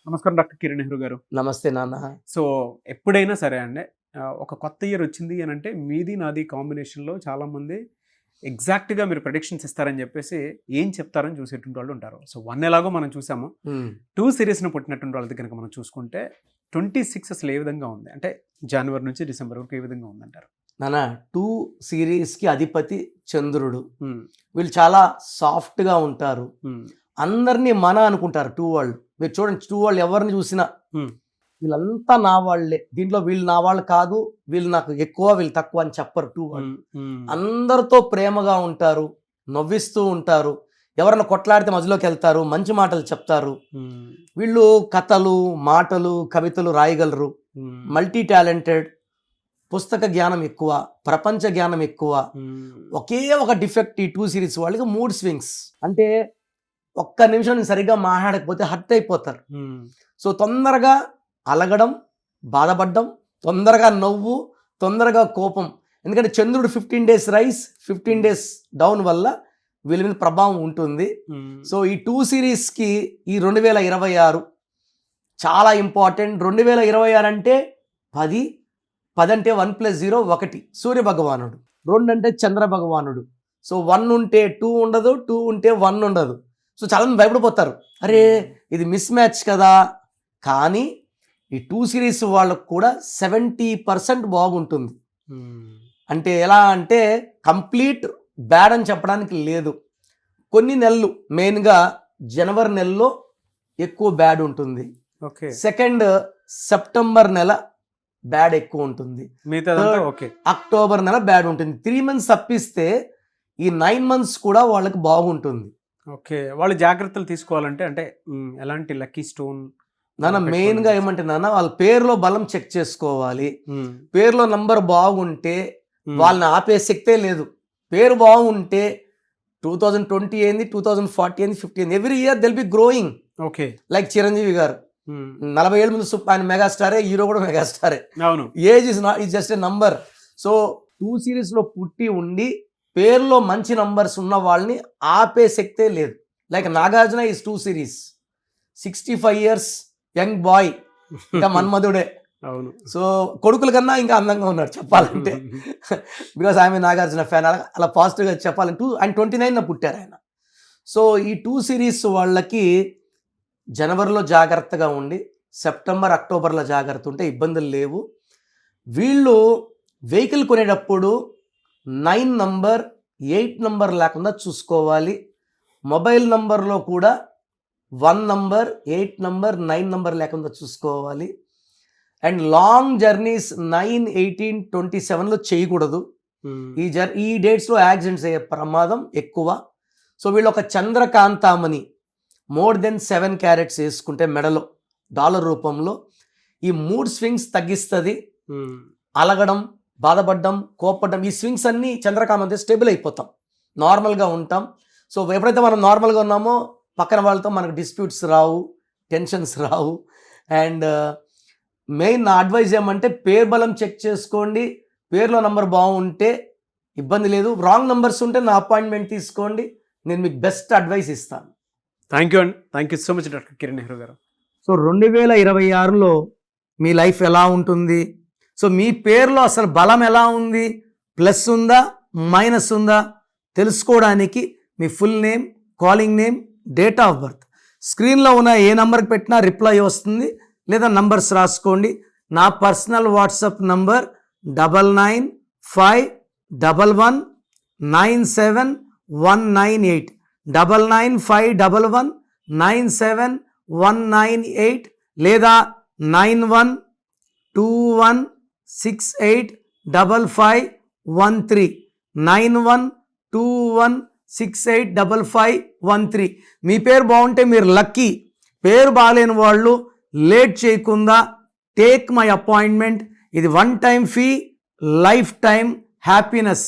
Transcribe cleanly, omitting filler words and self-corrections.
నమస్కారం డాక్టర్ కిరణ్ నెహ్రూ గారు. నమస్తే నాన్న. సో ఎప్పుడైనా సరే అండి ఒక కొత్త ఇయర్ వచ్చింది అని అంటే మీది నాది కాంబినేషన్‌లో చాలామంది ఎగ్జాక్ట్‌గా మీరు ప్రెడిక్షన్స్ ఇస్తారని చెప్పేసి ఏం చెప్తారని చూసేటువంటి వాళ్ళు ఉంటారు. సో 1 ఎలాగో మనం చూసాము. 2 సిరీస్‌ని పుట్టినటువంటి వాళ్ళది కనుక మనం చూసుకుంటే 26 అసలు ఏ విధంగా ఉంది? అంటే జనవరి నుంచి డిసెంబర్ వరకు ఏ విధంగా ఉందంటారు? నాన్న 2 సిరీస్‌కి అధిపతి చంద్రుడు. వీళ్ళు చాలా సాఫ్ట్‌గా ఉంటారు. అందరినీ మన అనుకుంటారు 2 వాళ్ళు. మీరు చూడండి 2 వాళ్ళు ఎవరిని చూసినా వీళ్ళంతా నా వాళ్ళే, దీంట్లో వీళ్ళు నా వాళ్ళు కాదు, వీళ్ళు నాకు ఎక్కువ వీళ్ళు తక్కువ అని చెప్పరు 2 వాళ్ళు. అందరితో ప్రేమగా ఉంటారు, నవ్విస్తూ ఉంటారు, ఎవరైనా కొట్లాడితే మధ్యలోకి వెళ్తారు, మంచి మాటలు చెప్తారు. వీళ్ళు కథలు, మాటలు, కవితలు రాయగలరు, మల్టీ టాలెంటెడ్, పుస్తక జ్ఞానం ఎక్కువ, ప్రపంచ జ్ఞానం ఎక్కువ. ఒకే ఒక డిఫెక్ట్ ఈ 2 సిరీస్ వాళ్ళకి మూడ్ స్వింగ్స్. అంటే ఒక్క నిమిషం నేను సరిగ్గా మాట్లాడకపోతే హర్ట్ అయిపోతారు. సో తొందరగా అలగడం, బాధపడడం, తొందరగా నవ్వు, తొందరగా కోపం. ఎందుకంటే చంద్రుడు 15 డేస్ రైస్ 15 డేస్ డౌన్ వల్ల వీళ్ళ మీద ప్రభావం ఉంటుంది. సో ఈ 2 సిరీస్కి ఈ 2026 చాలా ఇంపార్టెంట్. 2026 అంటే 10 అంటే 1+0 1 సూర్య భగవానుడు, 2 అంటే చంద్ర భగవానుడు. సో 1 ఉంటే 2 ఉండదు, 2 ఉంటే 1 ఉండదు. సో చాలామంది భయపడిపోతారు, అరే ఇది మిస్ మ్యాచ్ కదా. కానీ ఈ 2 సిరీస్ వాళ్ళకు కూడా 70% బాగుంటుంది. అంటే ఎలా అంటే కంప్లీట్ బ్యాడ్ అని చెప్పడానికి లేదు. కొన్ని నెలలు మెయిన్గా జనవరి నెలలో ఎక్కువ బ్యాడ్ ఉంటుంది. సెకండ్ సెప్టెంబర్ నెల బ్యాడ్ ఎక్కువ ఉంటుంది. అక్టోబర్ నెల బ్యాడ్ ఉంటుంది. 3 మంత్స్ తప్పిస్తే ఈ 9 మంత్స్ కూడా వాళ్ళకి బాగుంటుంది. ఓకే, వాళ్ళు జాగ్రత్తలు తీసుకోవాలంటే అంటే ఎలాంటి లక్కీ స్టోన్ నాన్న మెయిన్గా ఏమంటే నాన్న వాళ్ళ పేరులో బలం చెక్ చేసుకోవాలి. పేరులో నంబర్ బాగుంటే వాళ్ళని ఆపే శక్తే లేదు. పేరు బాగుంటే 2020 ఏంది, 2040 ఏంది, 50 ఏంది, every year they'll be growing. Okay, like Chiranjeevi garu 40 ఏళ్ళ ముందు ఆయన మెగాస్టారే, హీరో కూడా మెగాస్టారే. అవును, age is not, is just a number. So 2 సిరీస్లో పుట్టి ఉండి పేరులో మంచి నంబర్స్ ఉన్న వాళ్ళని ఆపే శక్తే లేదు. Like Nagarjuna is 2 series, 65 years young boy, ఇంకా మన్మధుడే. అవును, సో కొడుకుల కన్నా ఇంకా అందంగా ఉన్నాడు చెప్పాలంటే, బికాస్ ఆమె నాగార్జున ఫ్యాన్. అలా పాజిటివ్గా చెప్పాలంటే ఆయన 29న పుట్టారు ఆయన. సో ఈ 2 సిరీస్ వాళ్ళకి జనవరిలో జాగ్రత్తగా ఉండి సెప్టెంబర్ అక్టోబర్లో జాగ్రత్త ఉంటే ఇబ్బందులు లేవు. వీళ్ళు వెహికల్ కొనేటప్పుడు 9 నంబర్ 8 నంబర్ లేకుండా చూసుకోవాలి. మొబైల్ నంబర్లో కూడా 1 నంబర్ 8 నంబర్ 9 నంబర్ లేకుండా చూసుకోవాలి. అండ్ లాంగ్ జర్నీస్ 9, 18, 27లో చేయకూడదు. ఈ డేట్స్లో యాక్సిడెంట్స్ అయ్యే ప్రమాదం ఎక్కువ. సో వీళ్ళు ఒక చంద్రకాంతామని మోర్ దెన్ 7 క్యారెట్స్ వేసుకుంటే మెడలో డాలర్ రూపంలో ఈ మూడ్ స్వింగ్స్ తగ్గిస్తుంది. అలగడం, బాధపడడం, కోపడడం, ఈ స్వింగ్స్ అన్నీ చంద్రకాంతం స్టేబుల్ అయిపోతాం, నార్మల్గా ఉంటాం. సో ఎప్పుడైతే మనం నార్మల్గా ఉన్నామో పక్కన వాళ్ళతో మనకు disputes Rao, tensions Rao. And main నా అడ్వైజ్ ఏమంటే పేరు బలం చెక్ చేసుకోండి. పేరులో నంబర్ బాగుంటే ఇబ్బంది లేదు. రాంగ్ నంబర్స్ ఉంటే నా అపాయింట్మెంట్ తీసుకోండి, నేను మీకు బెస్ట్ అడ్వైస్ ఇస్తాను. థ్యాంక్ యూ అండి, thank you so much doctor Kiran Nehru గారు. సో 2026లో మీ లైఫ్ ఎలా ఉంటుంది? సో మీ పేరులో అసలు బలం ఎలా ఉంది, ప్లస్ ఉందా మైనస్ ఉందా తెలుసుకోవడానికి మీ full name, calling name, date of birth స్క్రీన్లో ఉన్న ఏ నంబర్కి పెట్టినా రిప్లై వస్తుంది, లేదా నంబర్స్ రాసుకోండి. నా పర్సనల్ వాట్సాప్ నంబర్ 9951197198 9951197198 లేదా 9121685513 9121685513. మీ పేరు బాగుంటే మీరు లక్కీ. పేరు బాగాలేని వాళ్ళు లేట్ చేయకుండా టేక్ మై అపాయింట్మెంట్. ఇది 1 time fee, life time happiness.